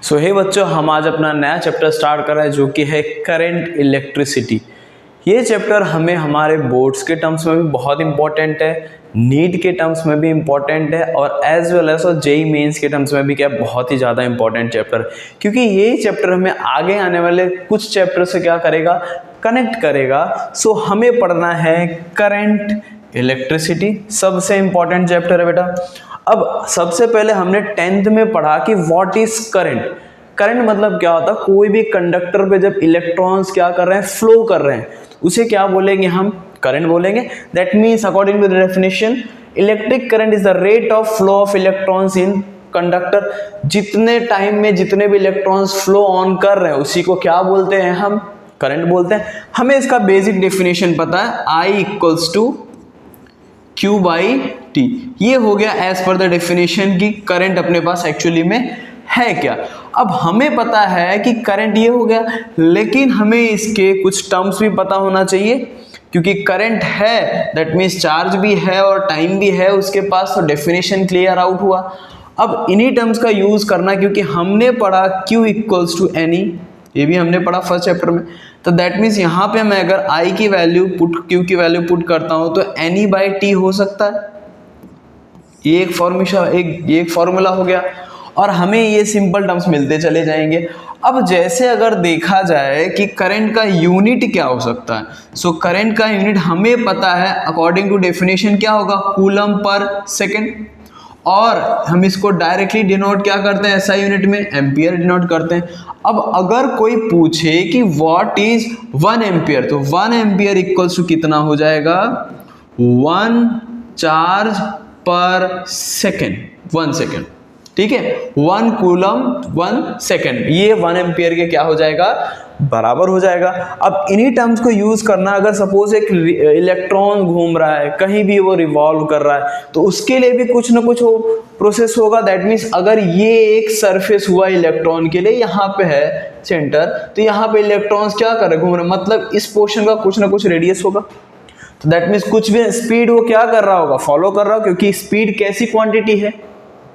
सो हे बच्चों, हम आज अपना नया चैप्टर स्टार्ट कर रहे हैं जो कि है करंट इलेक्ट्रिसिटी। ये चैप्टर हमें हमारे बोर्ड्स के टर्म्स में भी बहुत इंपॉर्टेंट है, नीट के टर्म्स में भी इंपॉर्टेंट है और as well as JEE Mains के टर्म्स में भी क्या बहुत ही ज़्यादा इंपॉर्टेंट चैप्टर है, क्योंकि ये चैप्टर हमें आगे आने वाले कुछ चैप्टर से क्या करेगा, कनेक्ट करेगा। सो हमें पढ़ना है करंट इलेक्ट्रिसिटी, सबसे इंपॉर्टेंट चैप्टर है बेटा। अब सबसे पहले हमने 10th में पढ़ा कि व्हाट इज करंट। करंट मतलब क्या होता है, कोई भी कंडक्टर पे जब इलेक्ट्रॉन्स क्या कर रहे हैं, फ्लो कर रहे हैं, उसे क्या बोलेंगे, हम करंट बोलेंगे। That means according to the definition, electric current is the rate of flow of electrons in conductor. जितने टाइम में जितने भी इलेक्ट्रॉन्स फ्लो ऑन कर रहे हैं उसी को क्या बोलते हैं, हम करंट बोलते हैं। हमें इसका बेसिक डेफिनेशन पता है, I equals to Q by t. ये हो गया एज पर द डेफिनेशन की करंट अपने पास एक्चुअली में है क्या। अब हमें पता है कि करंट ये हो गया, लेकिन हमें इसके कुछ टर्म्स भी पता होना चाहिए, क्योंकि करंट है दैट मीन्स चार्ज भी है और टाइम भी है उसके पास, तो डेफिनेशन क्लियर आउट हुआ। अब इन्हीं टर्म्स का यूज करना, क्योंकि हमने पढ़ा Q इक्वल्स टू एनी, ये भी हमने पढ़ा फर्स्ट चैप्टर में। तो दैट मीन्स यहाँ पे मैं अगर I की वैल्यू पुट Q की वैल्यू पुट करता हूँ तो एनी बाई टी हो सकता है। ये एक फॉर्मूला हो गया और हमें ये सिंपल टर्म्स मिलते चले जाएंगे। अब जैसे अगर देखा जाए कि करंट का यूनिट क्या हो सकता है, सो करंट का यूनिट हमें पता है अकॉर्डिंग टू डेफिनेशन क्या होगा, कूलम पर सेकेंड, और हम इसको डायरेक्टली डिनोट क्या करते हैं, SI यूनिट में एम्पियर डिनोट करते हैं। अब अगर कोई पूछे कि व्हाट इज 1 एम्पियर, तो 1 एम्पियर इक्वल्स टू कितना हो जाएगा, 1 चार्ज पर सेकेंड, 1 सेकेंड, ठीक है, 1 कूलम 1 सेकेंड, ये 1 एम्पियर के क्या हो जाएगा, बराबर हो जाएगा। अब इन्हीं टर्म्स को यूज करना, अगर सपोज एक इलेक्ट्रॉन घूम रहा है, कहीं भी वो रिवॉल्व कर रहा है, तो उसके लिए भी कुछ ना कुछ प्रोसेस होगा। दैट मीन्स अगर ये एक सरफेस हुआ इलेक्ट्रॉन के लिए, यहाँ पे है सेंटर, तो यहाँ पे इलेक्ट्रॉन्स क्या कर रहे हैं, घूम रहे, मतलब इस पोर्शन का कुछ ना कुछ रेडियस होगा। तो दैट मीन्स कुछ भी स्पीड वो क्या कर रहा होगा, फॉलो कर रहा होगा, क्योंकि स्पीड कैसी क्वांटिटी है,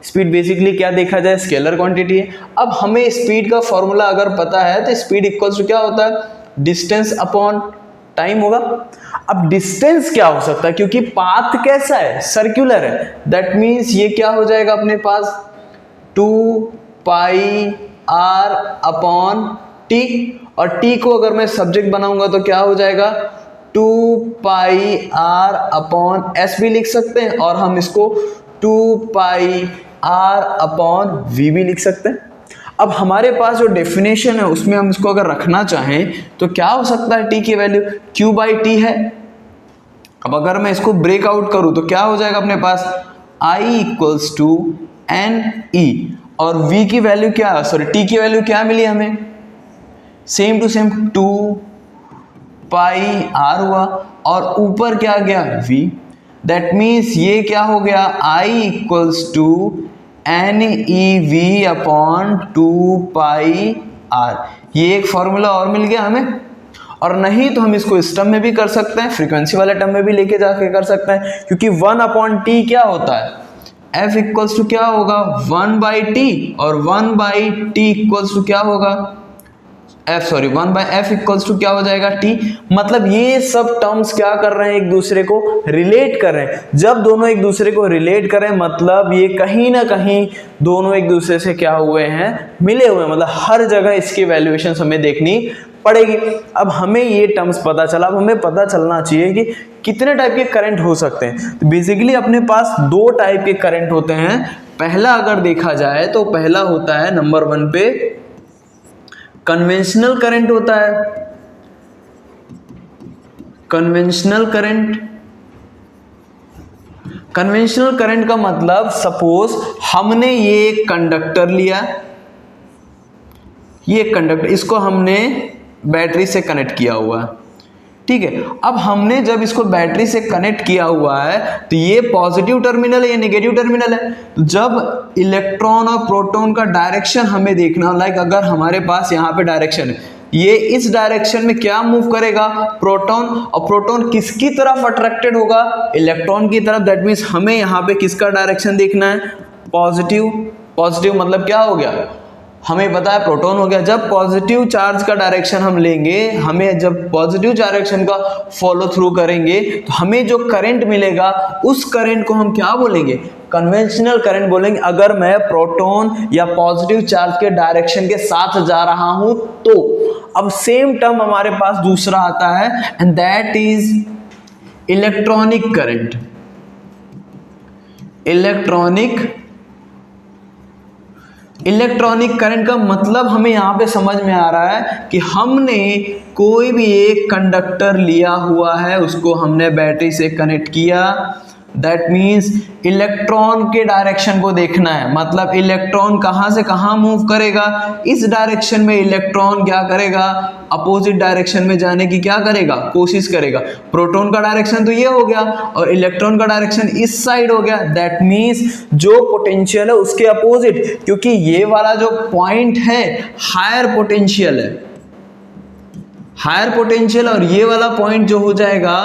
स्पीड बेसिकली क्या देखा जाए, स्केलर क्वांटिटी है। अब हमें स्पीड का फॉर्मूला अगर पता है तो स्पीड इक्वल्स टू क्या होता है, डिस्टेंस अपॉन टाइम होगा। अब डिस्टेंस क्या हो सकता है, क्योंकि पाथ कैसा है, सर्कुलर है, दैट मीन्स ये क्या हो जाएगा अपने पास, 2 पाई आर अपॉन टी, और टी को अगर मैं सब्जेक्ट बनाऊंगा तो क्या हो जाएगा, 2 पाई आर अपॉन एस भी लिख सकते हैं, और हम इसको 2 पाई आर अपॉन वी भी लिख सकते हैं। अब हमारे पास जो डेफिनेशन है उसमें हम इसको अगर रखना चाहें तो क्या हो सकता है, टी की वैल्यू Q बाई टी है। अब अगर मैं इसको ब्रेकआउट करूं तो क्या हो जाएगा अपने पास, I equals to n e, और V की वैल्यू क्या, T की वैल्यू क्या मिली हमें, same to same 2 pi r हुआ, और ऊपर क्या गया, V। दैट मीन्स ये क्या हो गया, I equals to n e v upon 2 pi r. ये एक फॉर्मूला और मिल गया हमें, और नहीं तो हम इसको इस टर्म में भी कर सकते हैं, फ्रीक्वेंसी वाले टर्म में भी लेके जाके कर सकते हैं, क्योंकि 1 अपॉन टी क्या होता है, F इक्वल्स टू क्या होगा, 1 बाई टी, और 1 बाई टी इक्वल्स टू क्या होगा, 1 बाई एफ इक्वल्स टू क्या हो जाएगा, टी। मतलब ये सब टर्म्स क्या कर रहे हैं, एक दूसरे को रिलेट कर रहे हैं। जब दोनों एक दूसरे को रिलेट कर रहे हैं, मतलब ये कहीं ना कहीं दोनों एक दूसरे से क्या हुए हैं, मिले हुए हैं, मतलब हर जगह इसकी वैल्यूएशन हमें देखनी पड़ेगी। अब हमें ये टर्म्स पता चला, अब हमें पता चलना चाहिए कि कितने टाइप के करंट हो सकते हैं। तो बेसिकली अपने पास 2 टाइप के करंट होते हैं। पहला अगर देखा जाए तो पहला होता है नंबर 1 पे कन्वेंशनल करंट होता है। कन्वेंशनल करंट का मतलब, सपोज हमने ये एक कंडक्टर लिया, ये कंडक्टर, इसको हमने बैटरी से कनेक्ट किया हुआ है, ठीक है। अब हमने जब इसको बैटरी से कनेक्ट किया हुआ है तो ये पॉजिटिव टर्मिनल है, ये नेगेटिव टर्मिनल है। तो जब इलेक्ट्रॉन और प्रोटॉन का डायरेक्शन हमें देखना, लाइक अगर हमारे पास यहाँ पे डायरेक्शन है, ये इस डायरेक्शन में क्या मूव करेगा, प्रोटॉन, और प्रोटॉन किसकी तरफ अट्रैक्टेड होगा, इलेक्ट्रॉन की तरफ। दैट मीन्स हमें यहाँ पे किसका डायरेक्शन देखना है, पॉजिटिव। पॉजिटिव मतलब क्या हो गया, हमें पता है प्रोटॉन हो गया। जब पॉजिटिव चार्ज का डायरेक्शन हम लेंगे, हमें जब पॉजिटिव डायरेक्शन का फॉलो थ्रू करेंगे तो हमें जो करंट मिलेगा उस करंट को हम क्या बोलेंगे, कन्वेंशनल करंट बोलेंगे। अगर मैं प्रोटॉन या पॉजिटिव चार्ज के डायरेक्शन के साथ जा रहा हूं तो। अब सेम टर्म हमारे पास दूसरा आता है and that is electronic current. Electronic current का मतलब हमें यहां पे समझ में आ रहा है कि हमने कोई भी एक कंडक्टर लिया हुआ है, उसको हमने बैटरी से कनेक्ट किया। दैट मीन्स इलेक्ट्रॉन के डायरेक्शन को देखना है, मतलब इलेक्ट्रॉन कहां से कहां मूव करेगा, इस डायरेक्शन में इलेक्ट्रॉन क्या करेगा, अपोजिट डायरेक्शन में जाने की क्या करेगा, कोशिश करेगा। प्रोटॉन का डायरेक्शन तो ये हो गया और इलेक्ट्रॉन का डायरेक्शन इस साइड हो गया। दैट मीन्स जो पोटेंशियल है उसके अपोजिट, क्योंकि ये वाला जो पॉइंट है हायर पोटेंशियल है, हायर पोटेंशियल, और ये वाला पॉइंट जो हो जाएगा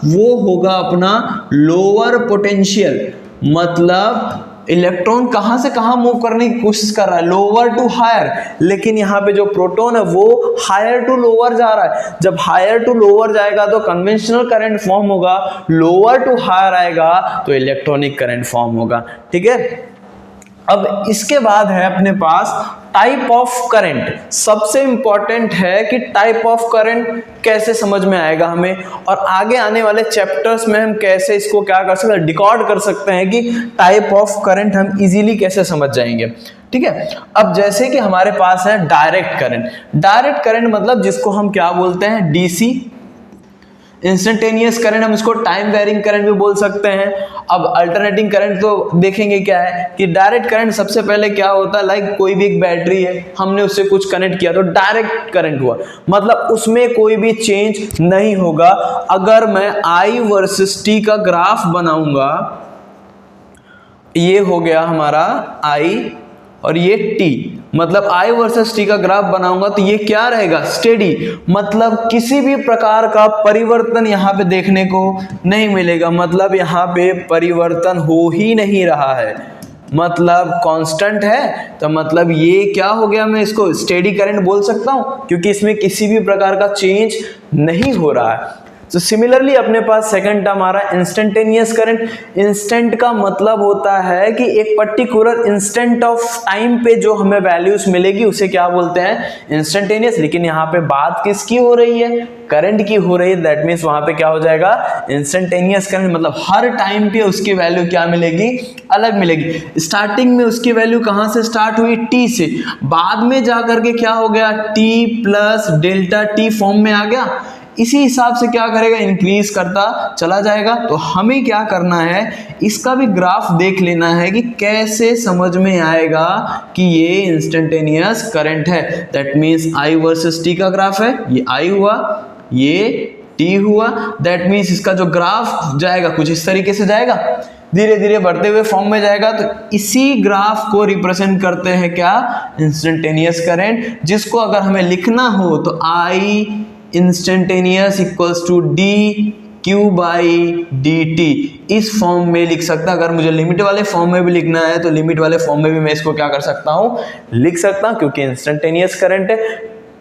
वो होगा अपना लोअर पोटेंशियल। मतलब इलेक्ट्रॉन कहां से कहां मूव करने की कोशिश कर रहा है, लोअर टू हायर, लेकिन यहां पे जो प्रोटॉन है वो हायर टू लोअर जा रहा है। जब हायर टू लोअर जाएगा तो कन्वेंशनल करंट फॉर्म होगा, लोअर टू हायर आएगा तो इलेक्ट्रॉनिक करंट फॉर्म होगा। ठीक है, अब इसके बाद है अपने पास टाइप ऑफ करंट। सबसे इंपॉर्टेंट है कि टाइप ऑफ करंट कैसे समझ में आएगा हमें, और आगे आने वाले चैप्टर्स में हम कैसे इसको क्या कर सकते हैं, डिकोड कर सकते हैं कि टाइप ऑफ करंट हम इजीली कैसे समझ जाएंगे। ठीक है, अब जैसे कि हमारे पास है डायरेक्ट करंट। डायरेक्ट करंट मतलब जिसको हम क्या बोलते हैं, डीसी, इंस्टेंटेनियस करंट, हम इसको टाइम वेरिंग करंट भी बोल सकते हैं। अब अल्टरनेटिंग करंट तो देखेंगे क्या है कि डायरेक्ट करंट सबसे पहले क्या होता है, लाइक कोई भी एक बैटरी है, हमने उससे कुछ कनेक्ट किया तो डायरेक्ट करंट हुआ, मतलब उसमें कोई भी चेंज नहीं होगा। अगर मैं I वर्सेस T का ग्राफ बनाऊंगा, ये हो गया हमारा I और ये T, मतलब I वर्सेस T का ग्राफ बनाऊंगा तो ये क्या रहेगा, स्टेडी, मतलब किसी भी प्रकार का परिवर्तन यहाँ पे देखने को नहीं मिलेगा, मतलब यहाँ पे परिवर्तन हो ही नहीं रहा है, मतलब कांस्टेंट है। तो मतलब ये क्या हो गया, मैं इसको स्टेडी करंट बोल सकता हूँ क्योंकि इसमें किसी भी प्रकार का चेंज नहीं हो रहा है। तो सिमिलरली अपने पास सेकंड टर्म आ रहा है इंस्टेंटेनियस करंट। इंस्टेंट का मतलब होता है कि एक पर्टिकुलर इंस्टेंट ऑफ टाइम पे जो हमें वैल्यूज मिलेगी उसे क्या बोलते हैं, इंस्टेंटेनियस। लेकिन यहाँ पे बात किसकी हो रही है, करंट की हो रही है। दैट मीन्स वहां पे क्या हो जाएगा, इंस्टेंटेनियस करंट, मतलब हर टाइम पे उसकी वैल्यू क्या मिलेगी, अलग मिलेगी। स्टार्टिंग में उसकी वैल्यू कहां से स्टार्ट हुई, टी से, बाद में जाकर के क्या हो गया, T plus delta T form में आ गया। इसी हिसाब से क्या करेगा, इंक्रीज करता चला जाएगा। तो हमें क्या करना है, इसका भी ग्राफ देख लेना है कि कैसे समझ में आएगा कि ये इंस्टेंटेनियस करंट है। That means I versus T का ग्राफ है, ये I हुआ, ये T हुआ। दैट मीन्स इसका जो ग्राफ जाएगा कुछ इस तरीके से जाएगा, धीरे धीरे बढ़ते हुए फॉर्म में जाएगा। तो इसी ग्राफ को रिप्रेजेंट करते हैं क्या, इंस्टेंटेनियस करंट, जिसको अगर हमें लिखना हो तो I instantaneous equals to d q by d t, इस फॉर्म में लिख सकता। अगर मुझे लिमिट वाले फॉर्म में भी लिखना है तो लिमिट वाले फॉर्म में भी मैं इसको क्या कर सकता हूँ, लिख सकता हूँ, क्योंकि इंस्टेंटेनियस करंट है,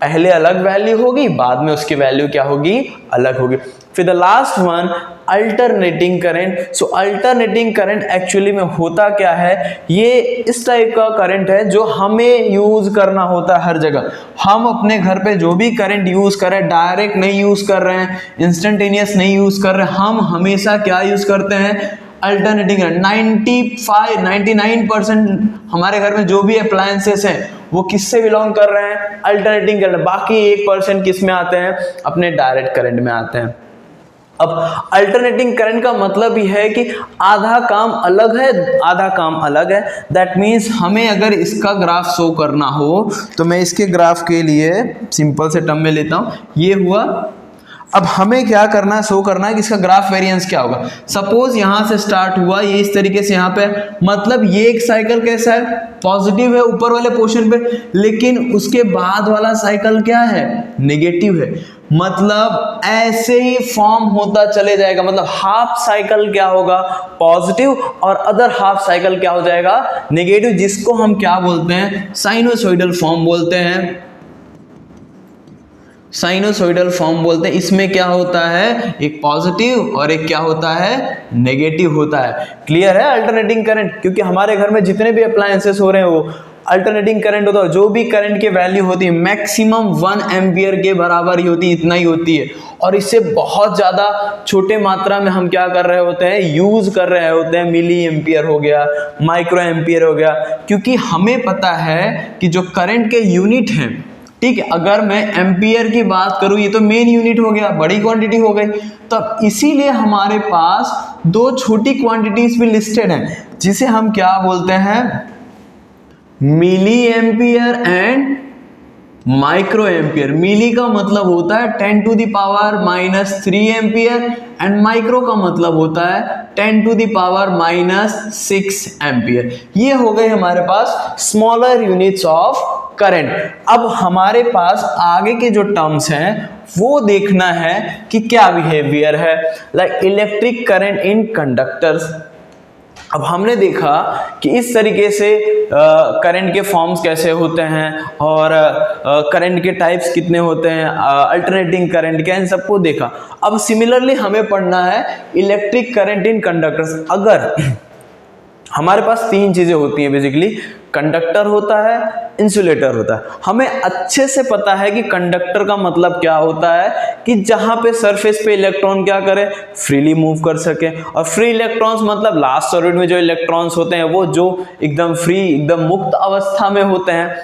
पहले अलग वैल्यू होगी, बाद में उसकी वैल्यू क्या होगी, अलग होगी। फिर the last one alternating current. So alternating current actually में होता क्या है, ये इस टाइप का करंट है जो हमें यूज करना होता है हर जगह। हम अपने घर पे जो भी करंट यूज कर रहे हैं, डायरेक्ट नहीं यूज कर रहे हैं, इंस्टेंटेनियस नहीं यूज कर रहे हैं, हम हमेशा क्या यूज करते हैं, अल्टरनेटिंग करंट। 99% हमारे घर में जो भी अप्लायंसेस हैं वो किससे बिलोंग कर रहे हैं, अल्टरनेटिंग करंट। बाकी 1% किस में आते हैं, अपने डायरेक्ट करंट में आते हैं। अब अल्टरनेटिंग करंट का मतलब ही है कि आधा काम अलग है, आधा काम अलग है। दैट मीन्स हमें अगर इसका ग्राफ शो करना हो तो मैं इसके ग्राफ के लिए सिंपल से टर्म में लेता हूं, ये हुआ अब हमें क्या करना है, शो करना है कि इसका ग्राफ वेरिएंस क्या होगा। सपोज यहां से स्टार्ट हुआ, ये इस तरीके से यहाँ पे, मतलब ये एक साइकिल कैसा है, पॉजिटिव है ऊपर वाले पोर्शन पे, लेकिन उसके बाद वाला साइकिल क्या है, नेगेटिव है। मतलब ऐसे ही फॉर्म होता चले जाएगा, मतलब हाफ साइकिल क्या होगा, पॉजिटिव, और अदर हाफ साइकिल क्या हो जाएगा, नेगेटिव, जिसको हम क्या बोलते हैं, साइनोसॉइडल फॉर्म बोलते हैं। साइनोसॉइडल फॉर्म बोलते हैं। इसमें क्या होता है, एक पॉजिटिव और एक क्या होता है, नेगेटिव होता है। क्लियर है। अल्टरनेटिंग करंट, क्योंकि हमारे घर में जितने भी अप्लायंसेस हो रहे हैं वो अल्टरनेटिंग करंट होता है। जो भी करंट की वैल्यू होती है मैक्सिमम 1 एम्पियर के बराबर ही होती है, इतना ही होती है, और इससे बहुत ज्यादा छोटे मात्रा में हम क्या कर रहे होते हैं, यूज कर रहे होते हैं। मिली एम्पियर हो गया, माइक्रो एम्पियर हो गया, क्योंकि हमें पता है कि जो करंट के यूनिट हैं, ठीक है, अगर मैं एम्पियर की बात करूं, ये तो मेन यूनिट हो गया, बड़ी क्वांटिटी हो गई, तब इसीलिए हमारे पास दो छोटी क्वांटिटीज भी लिस्टेड हैं, जिसे हम क्या बोलते हैं, milli ampere and micro ampere. Milli का मतलब होता है 10⁻³ एम्पियर एंड माइक्रो का मतलब होता है 10⁻⁻6 एम्पियर। ये हो गए हमारे पास स्मॉलर यूनिट्स ऑफ करंट। अब हमारे पास आगे के जो टर्म्स हैं वो देखना है कि क्या बिहेवियर है, like electric current in conductors. अब हमने देखा कि इस तरीके से करंट के फॉर्म्स कैसे होते हैं और करंट के टाइप्स कितने होते हैं, अल्टरनेटिंग करंट क्या, इन सबको देखा। अब सिमिलरली हमें पढ़ना है इलेक्ट्रिक करंट इन कंडक्टर्स। अगर हमारे पास तीन चीजें होती हैं बेसिकली, कंडक्टर होता है, इंसुलेटर होता है। हमें अच्छे से पता है कि कंडक्टर का मतलब क्या होता है, कि जहां पे सरफेस पे इलेक्ट्रॉन क्या करे, फ्रीली मूव कर सके। और फ्री इलेक्ट्रॉन्स मतलब लास्ट ऑर्बिट में जो इलेक्ट्रॉन्स होते हैं वो जो एकदम फ्री, एकदम मुक्त अवस्था में होते हैं।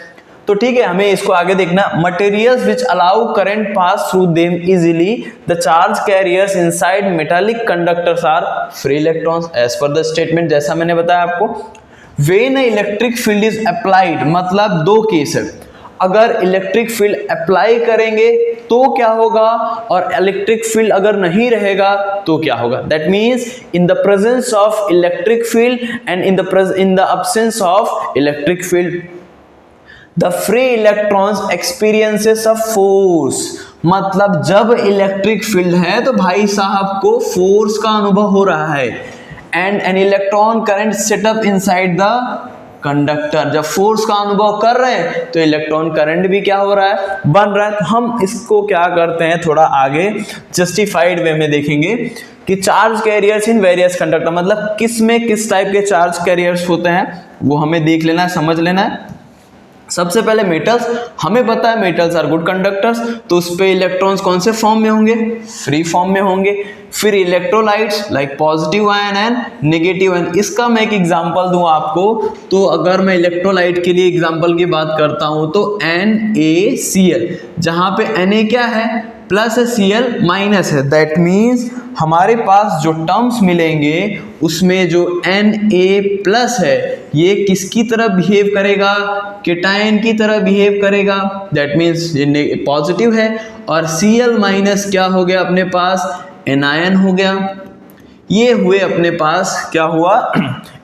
तो ठीक है, हमें इसको आगे देखना। Materials which allow current pass through them easily, the charge carriers inside metallic conductors are free electrons as per the statement, जैसा मैंने बताया आपको। When electric field is applied, मतलब दो केस है, अगर इलेक्ट्रिक फील्ड अप्लाई करेंगे तो क्या होगा, और इलेक्ट्रिक फील्ड अगर नहीं रहेगा तो क्या होगा। That means in the presence of electric field and in the absence of electric field the free electrons experiences of force. मतलब जब इलेक्ट्रिक फील्ड है तो भाई साहब को फोर्स का अनुभव हो रहा है, and an electron current setup inside the conductor. जब फोर्स का अनुभव कर रहे हैं तो इलेक्ट्रॉन करंट भी क्या हो रहा है, बन रहा है। तो हम इसको क्या करते हैं, थोड़ा आगे जस्टिफाइड वे में देखेंगे कि charge carriers in various conductor, मतलब किस में किस टाइप के चार्ज कैरियर्स होते हैं वो हमें देख लेना है, समझ लेना है। सबसे पहले मेटल्स, हमें पता है मेटल्स आर गुड कंडक्टर्स, तो उस पे इलेक्ट्रॉन्स कौन से फॉर्म में होंगे, फ्री फॉर्म में होंगे। फिर electrolytes like positive ion and negative ion. इसका मैं एक एग्जांपल दूं आपको, तो अगर मैं इलेक्ट्रोलाइट के लिए एग्जांपल की बात करता हूं तो NaCl, जहां पे Na क्या है, प्लस है, Cl माइनस है। दैट मीन्स हमारे पास जो टर्म्स मिलेंगे उसमें जो Na प्लस है ये किसकी तरह बिहेव करेगा, केटायन की तरह बिहेव करेगा। दैट मीन्स ये पॉजिटिव है, और Cl माइनस क्या हो गया अपने पास, एनायन हो गया। ये हुए अपने पास क्या हुआ,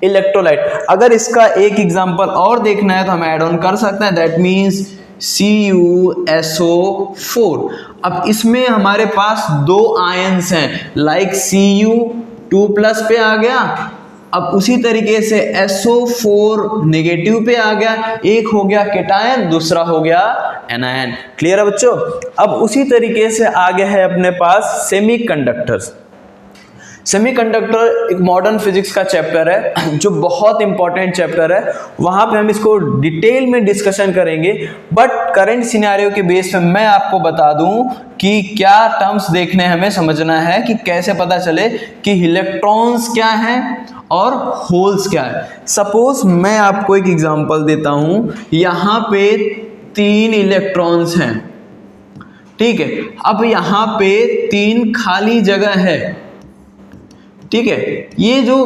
इलेक्ट्रोलाइट। अगर इसका एक एग्जांपल और देखना है तो हम ऐड ऑन कर सकते हैं, दैट मीन्स CuSO4। अब इसमें हमारे पास दो आयंस हैं, लाइक Cu2+ पे आ गया, अब उसी तरीके से SO4 नेगेटिव पे आ गया, एक हो गया केटायन, दूसरा हो गया एनायन। क्लियर है बच्चों। अब उसी तरीके से आगे है अपने पास सेमीकंडक्टर्स। सेमीकंडक्टर एक मॉडर्न फिजिक्स का चैप्टर है जो बहुत इंपॉर्टेंट चैप्टर है, वहां पे हम इसको डिटेल में डिस्कशन करेंगे। बट करंट सिनेरियो के बेस पे मैं आपको बता दूं कि क्या टर्म्स देखने हमें समझना है, कि कैसे पता चले कि इलेक्ट्रॉन्स क्या हैं और होल्स क्या है। सपोज मैं आपको एक एग्जांपल देता हूं, यहां पे 3 इलेक्ट्रॉन्स हैं, ठीक है। अब यहां पे 3 खाली जगह है, ठीक है। ये जो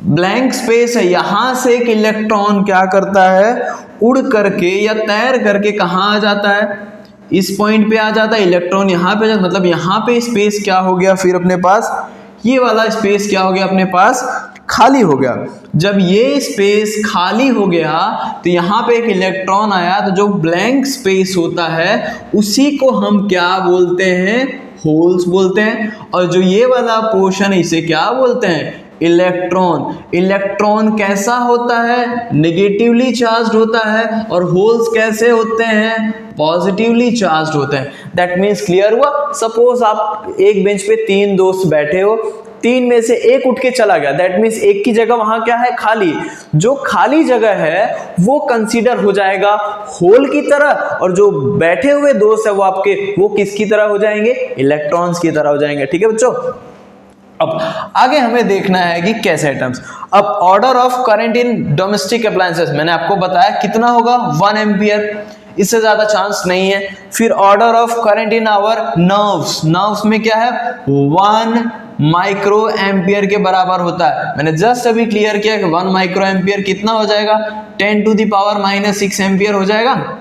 ब्लैंक स्पेस है, यहां से एक इलेक्ट्रॉन क्या करता है, उड़ करके या तैर करके कहां आ जाता है, इस पॉइंट पे आ जाता है, इलेक्ट्रॉन यहाँ पे जाता, मतलब यहाँ पे स्पेस क्या हो गया फिर अपने पास, ये वाला स्पेस क्या हो गया अपने पास, खाली हो गया। जब ये स्पेस खाली हो गया तो यहाँ पे एक इलेक्ट्रॉन आया, तो जो ब्लैंक स्पेस होता है उसी को हम क्या बोलते हैं, होल्स बोलते हैं। और जो ये वाला पोर्शन है इसे क्या बोलते हैं, इलेक्ट्रॉन। इलेक्ट्रॉन कैसा होता है, नेगेटिवली चार्ज्ड होता है, और होल्स कैसे होते हैं, पॉजिटिवली चार्ज्ड होते हैं। दैट मीन्स क्लियर हुआ। सपोज आप एक बेंच पे 3 दोस्त बैठे हो, 3 में से एक उठ के चला गया, दैट मीन्स एक की जगह वहां क्या है, खाली। जो खाली जगह है वो कंसीडर हो जाएगा होल की तरह, और जो बैठे हुए दोस्त है वो आपके, वो किसकी तरह हो जाएंगे, इलेक्ट्रॉन्स की तरह हो जाएंगे। ठीक है बच्चों, अब आगे हमें देखना है कि कैसे एटम्स। अब order of current in domestic appliances मैंने आपको बताया कितना होगा, 1 एम्पियर, इससे ज्यादा चांस नहीं है। फिर order of current in our nerves, nerves में क्या है, 1 माइक्रो एम्पियर के बराबर होता है। मैंने जस्ट अभी क्लियर किया कि 1 माइक्रो एम्पियर कितना हो जाएगा, 10⁻⁻6 एम्पियर हो जाएगा।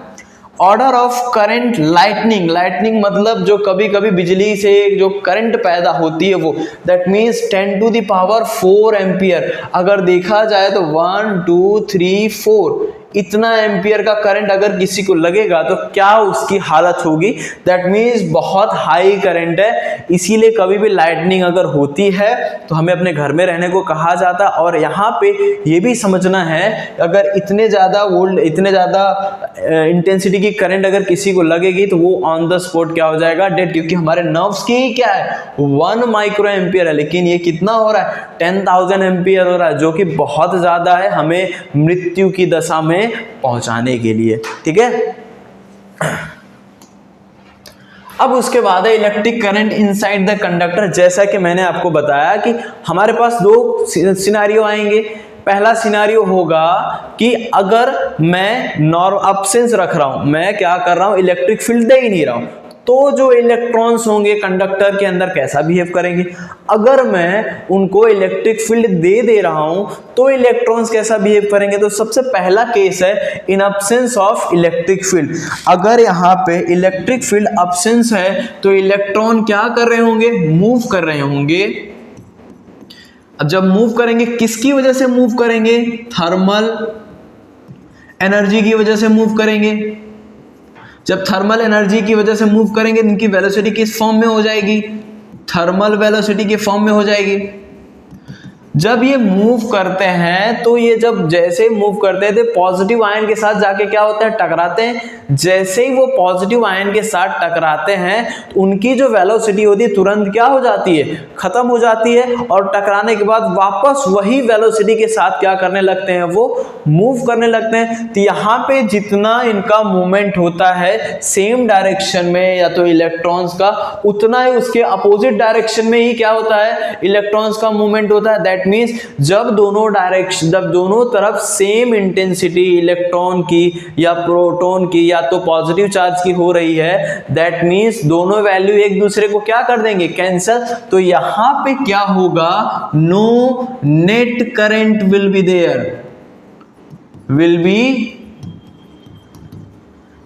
Order of current lightning, lightning मतलब जो कभी कभी बिजली से जो करंट पैदा होती है वो, दैट मीन्स 10⁴ एम्पियर। अगर देखा जाए तो 1 2 3 4 इतना एम्पियर का करंट अगर किसी को लगेगा तो क्या उसकी हालत होगी, दैट मीन्स बहुत हाई करंट है। इसीलिए कभी भी लाइटनिंग अगर होती है तो हमें अपने घर में रहने को कहा जाता है। और यहाँ पे ये भी समझना है, अगर इतने ज़्यादा वोल्ट, इतने ज़्यादा इंटेंसिटी की करंट अगर किसी को लगेगी तो वो ऑन द स्पॉट क्या हो जाएगा, डेड, क्योंकि हमारे नर्व्स की ही क्या है, 1 माइक्रो एम्पियर है। लेकिन ये कितना हो रहा है, 10,000 एम्पियर हो रहा है, जो कि बहुत ज़्यादा है हमें मृत्यु की दशा में पहुंचाने के लिए। ठीक है, अब उसके बाद है electric current inside the conductor. जैसा कि मैंने आपको बताया कि हमारे पास 2 सिनेरियो आएंगे। पहला सिनेरियो होगा कि अगर मैं अब्सेंस रख रहा हूं, मैं क्या कर रहा हूं, इलेक्ट्रिक फील्ड दे ही नहीं रहा हूं, तो जो इलेक्ट्रॉन्स होंगे कंडक्टर के अंदर कैसा बिहेव करेंगे। अगर मैं उनको इलेक्ट्रिक फील्ड दे रहा हूं तो इलेक्ट्रॉन्स कैसा बिहेव करेंगे। तो सबसे पहला केस है इन अब्सेंस ऑफ इलेक्ट्रिक फील्ड। अगर यहाँ पे इलेक्ट्रिक फील्ड अब्सेंस है तो इलेक्ट्रॉन क्या कर रहे होंगे, मूव कर रहे होंगे। अब जब मूव करेंगे किसकी वजह से मूव करेंगे, थर्मल एनर्जी की वजह से मूव करेंगे। जब थर्मल एनर्जी की वजह से मूव करेंगे इनकी वेलोसिटी किस फॉर्म में हो जाएगी, थर्मल वेलोसिटी के फॉर्म में हो जाएगी। जब ये मूव करते हैं तो ये जब जैसे मूव करते हैं तो पॉजिटिव आयन के साथ जाके क्या होता है, टकराते हैं। जैसे ही वो पॉजिटिव आयन के साथ टकराते हैं तो उनकी जो वेलोसिटी होती है तुरंत क्या हो जाती है, खत्म हो जाती है, और टकराने के बाद वापस वही वेलोसिटी के साथ क्या करने लगते हैं, वो मूव करने लगते हैं। तो यहाँ पे जितना इनका मूवमेंट होता है सेम डायरेक्शन में या तो इलेक्ट्रॉन्स का, उतना ही उसके अपोजिट डायरेक्शन में ही क्या होता है, इलेक्ट्रॉन्स का मूवमेंट होता है। दैट मीन्स जब दोनों तरफ सेम इंटेंसिटी इलेक्ट्रॉन की या प्रोटॉन की या तो पॉजिटिव चार्ज की हो रही है, दैट मीन्स दोनों वैल्यू एक दूसरे को क्या कर देंगे, कैंसल। तो यहां पे क्या होगा, no net current will be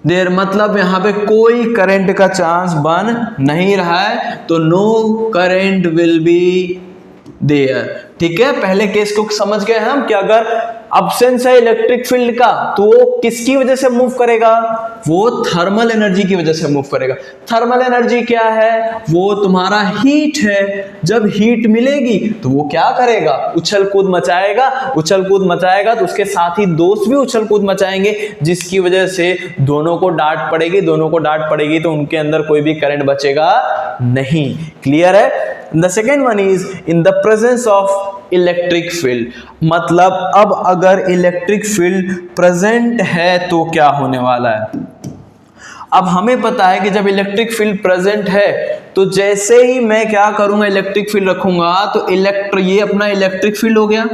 there, मतलब यहां पे कोई करंट का चांस बन नहीं रहा है, तो no current will be there. ठीक है, पहले केस को समझ गए हम कि अगर अब्सेंस है इलेक्ट्रिक फील्ड का तो वो किसकी वजह से मूव करेगा, वो थर्मल एनर्जी की वजह से मूव करेगा। थर्मल एनर्जी क्या है, वो तुम्हारा हीट है। जब हीट मिलेगी तो वो क्या करेगा, उछल कूद मचाएगा। उछल कूद मचाएगा तो उसके साथ ही दोस्त भी उछल कूद मचाएंगे, जिसकी वजह से दोनों को डांट पड़ेगी तो उनके अंदर कोई भी करंट बचेगा नहीं। क्लियर है। The second one is in the presence of electric field, मतलब अब अगर इलेक्ट्रिक फील्ड प्रेजेंट है तो क्या होने वाला है। अब हमें पता है कि जब इलेक्ट्रिक फील्ड प्रेजेंट है तो जैसे ही मैं क्या करूंगा, इलेक्ट्रिक फील्ड रखूंगा तो ये अपना इलेक्ट्रिक फील्ड हो गया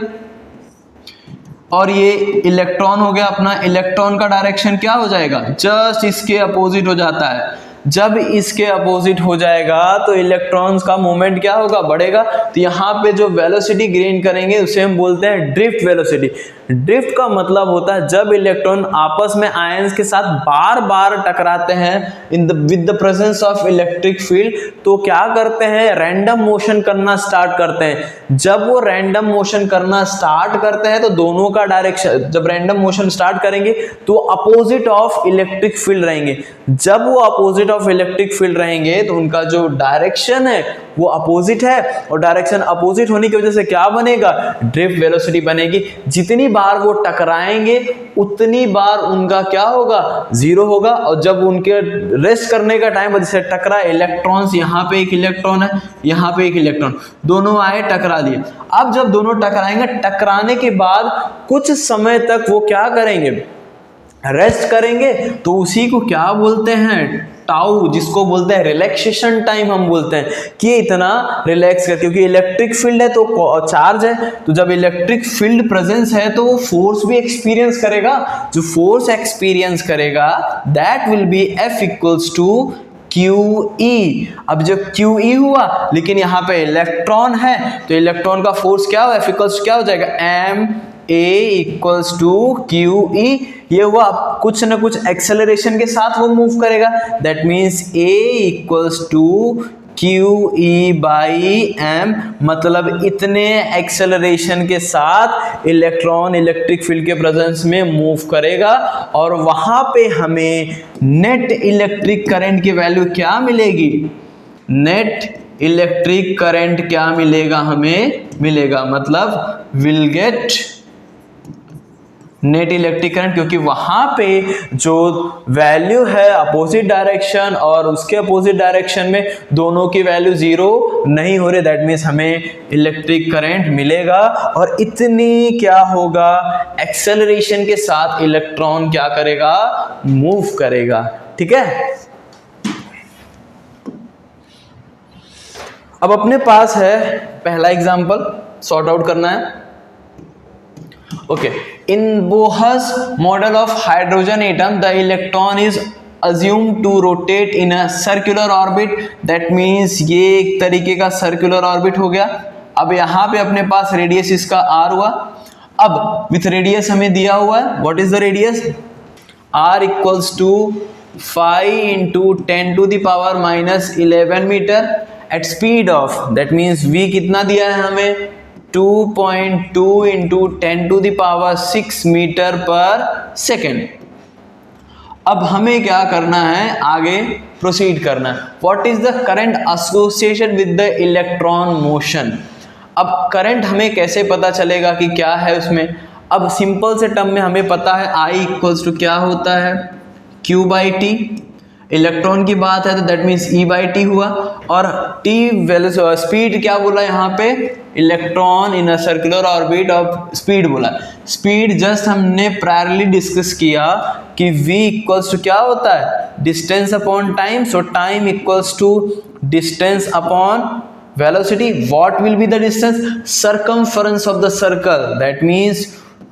और ये इलेक्ट्रॉन हो गया अपना। इलेक्ट्रॉन का डायरेक्शन क्या हो जाएगा, जस्ट इसके अपोजिट हो जाता है। जब इसके अपोजिट हो जाएगा तो इलेक्ट्रॉन्स का मूवमेंट क्या होगा, बढ़ेगा। तो यहाँ पे जो वेलोसिटी गेन करेंगे उसे हम बोलते हैं ड्रिफ्ट वेलोसिटी। ड्रिफ्ट का मतलब होता है जब इलेक्ट्रॉन आपस में आयंस के साथ बार बार टकराते हैं with the presence of electric field, तो क्या करते हैं, रैंडम मोशन करना स्टार्ट करते हैं। जब वो रैंडम मोशन करना स्टार्ट करते हैं तो दोनों का डायरेक्शन, जब रैंडम मोशन स्टार्ट करेंगे तो अपोजिट ऑफ इलेक्ट्रिक फील्ड रहेंगे। जब वो अपोजिट ऑफ इलेक्ट्रिक फील्ड रहेंगे तो उनका जो डायरेक्शन है वो अपोजिट है, और डायरेक्शन अपोजिट होने की वजह से क्या बनेगा, ड्रिफ्ट वेलोसिटी बनेगी। जितनी बार वो टकराएंगे उतनी बार उनका क्या होगा, जीरो होगा। और जब उनके रेस्ट करने का टाइम, जैसे टकरा इलेक्ट्रॉन्स, यहाँ पे एक इलेक्ट्रॉन है, यहाँ पे एक इलेक्ट्रॉन, दोनों आए टकरा लिए। अब जब दोनों टकराएंगे, टकराने के बाद कुछ समय तक वो क्या करेंगे, रेस्ट करेंगे, तो उसी को क्या बोलते हैं, टाउ, जिसको बोलते हैं रिलैक्सेशन टाइम। हम बोलते हैं कि इतना रिलैक्स कर, क्योंकि इलेक्ट्रिक फील्ड है तो चार्ज है, तो जब इलेक्ट्रिक फील्ड प्रेजेंस है तो वो फोर्स भी एक्सपीरियंस करेगा। जो फोर्स एक्सपीरियंस करेगा that will be F equals to QE। अब जब QE हुआ, लेकिन यहाँ पे इलेक्ट्रॉन है तो इलेक्ट्रॉन का फोर्स क्या हो, F इक्वल्स क्या हो जाएगा, ma इक्वल्स टू QE। ये हुआ, कुछ ना कुछ एक्सेलरेशन के साथ वो मूव करेगा, that means A equals to QE by M, मतलब इतने एक्सेलरेशन के साथ इलेक्ट्रॉन इलेक्ट्रिक फील्ड के प्रेजेंस में मूव करेगा, और वहां पे हमें नेट इलेक्ट्रिक करंट की वैल्यू क्या मिलेगी, नेट इलेक्ट्रिक करंट क्या मिलेगा, हमें मिलेगा, मतलब will get net electric current, क्योंकि वहां पे जो वैल्यू है अपोजिट डायरेक्शन और उसके अपोजिट डायरेक्शन में दोनों की वैल्यू जीरो नहीं हो रही, दैट मीन्स हमें इलेक्ट्रिक करंट मिलेगा। और इतनी क्या होगा, एक्सेलरेशन के साथ इलेक्ट्रॉन क्या करेगा, मूव करेगा। ठीक है, अब अपने पास है पहला एग्जांपल, सॉर्ट आउट करना है। Okay, in Bohr's model of hydrogen atom, the electron is assumed to rotate in a circular orbit. That means ये एक तरीके का circular orbit हो गया। अब यहाँ पे अपने पास रेडियस इसका r हुआ। अब विथ रेडियस हमें दिया हुआ है, what is the radius? r equals to 5 into 10 to the power minus 11 metre at speed of, that means v कितना दिया है हमें, 2.2 into 10 to the power 6 metre पर सेकेंड। अब हमें क्या करना है, आगे प्रोसीड करना है। What is the current association with the electron motion. अब करंट हमें कैसे पता चलेगा कि क्या है उसमें। अब सिंपल से टर्म में हमें पता है I इक्वल्स टू क्या होता है, Q बाई टी। इलेक्ट्रॉन की बात है तो that means E by t हुआ, और T स्पीड क्या बोला यहाँ पे, electron in a circular orbit of speed बोला। स्पीड जस्ट हमने प्रायरली डिस्कस किया कि V इक्वल्स टू क्या होता है, distance upon time. So time equals to distance upon velocity. What will be the distance, circumference of the circle, that means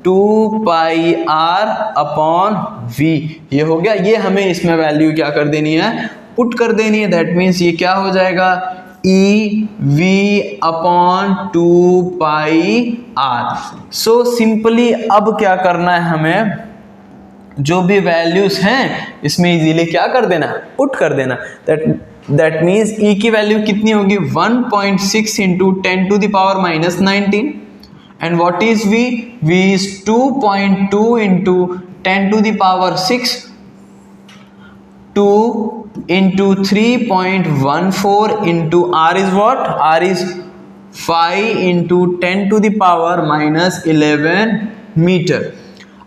2 pi r upon v। ये हो गया, ये हमें इसमें वैल्यू क्या कर देनी है, पुट कर देनी है। दैट मीन्स ये क्या हो जाएगा, ई v upon 2 pi r। So simply अब क्या करना है, हमें जो भी वैल्यूज हैं इसमें इजीली क्या कर देना, पुट कर देना। दैट मीन्स ई की वैल्यू कितनी होगी, 1.6 into 10 to the power minus 19। And what is V? V is 2.2 into 10 to the power 6, 2 into 3.14 into R is what? R is 5 into 10 to the power minus 11 metre.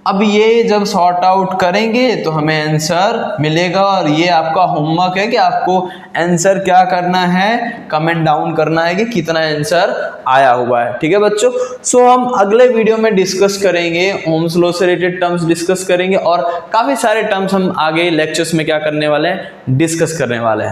अब ये जब sort out करेंगे तो हमें answer मिलेगा, और ये आपका होमवर्क है कि आपको आंसर क्या करना है, कमेंट डाउन करना है कि कितना आंसर आया हुआ है। ठीक है बच्चों, सो हम अगले वीडियो में डिस्कस करेंगे, ओम्स लॉ से रिलेटेड टर्म्स डिस्कस करेंगे, और काफ़ी सारे टर्म्स हम आगे लेक्चर्स में क्या करने वाले हैं, डिस्कस करने वाले हैं।